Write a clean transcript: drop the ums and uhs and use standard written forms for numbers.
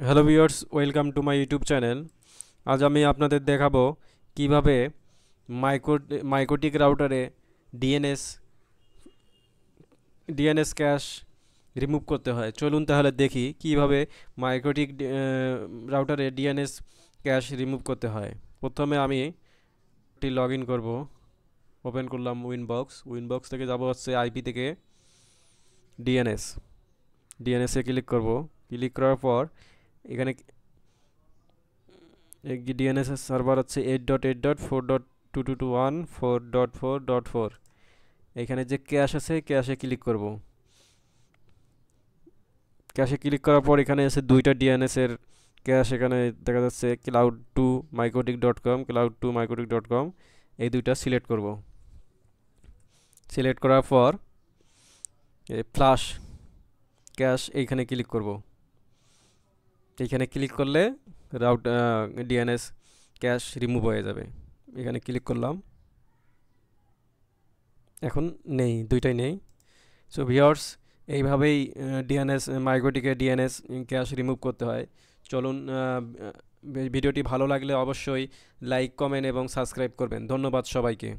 Hello viewers, welcome to my YouTube channel. আজ আমি আপনাদের দেখাবো কিভাবে মাইক্রো মাইক্রোটিক রাউটারে ডিএনএস ডিএনএস ক্যাশ রিমুভ করতে হয়। চলুন তাহলে দেখি কিভাবে মাইক্রোটিক রাউটারে ডিএনএস ক্যাশ রিমুভ করতে হয়। প্রথমে আমি লগ ইন করবো। ওপেন করলাম উইনবক্স থেকে যাব হচ্ছে আইপি থেকে ডিএনএস ডিএনএসে ক্লিক করব। ক্লিক করার পর এখানে ডিএনএস এর সার্ভার হচ্ছে 8.8.4.2221.4.4.4। এখানে যে ক্যাশ আছে ক্যাশে ক্লিক করব। ক্যাশে ক্লিক করার পর এখানে আছে দুইটা ডিএনএস এর ক্যাশ। এখানে দেখা যাচ্ছে cloud2mycotic.com cloud2mycotic.com, এই দুইটা সিলেক্ট করব। সিলেক্ট করার পর ফ্লাশ ক্যাশ এইখানে ক্লিক করব। এইখানে ক্লিক করলে ডিএনএস ক্যাশ রিমুভ হয়ে যাবে। এখানে ক্লিক করলাম, এখন নেই, দুইটাই নেই। সো ভিউয়ার্স, এইভাবেই ডিএনএস মাইক্রোটিকে ডিএনএস ক্যাশ রিমুভ করতে হয়। চলুন, ভিডিওটি ভালো লাগলে অবশ্যই লাইক, কমেন্ট এবং সাবস্ক্রাইব করবেন। ধন্যবাদ সবাইকে।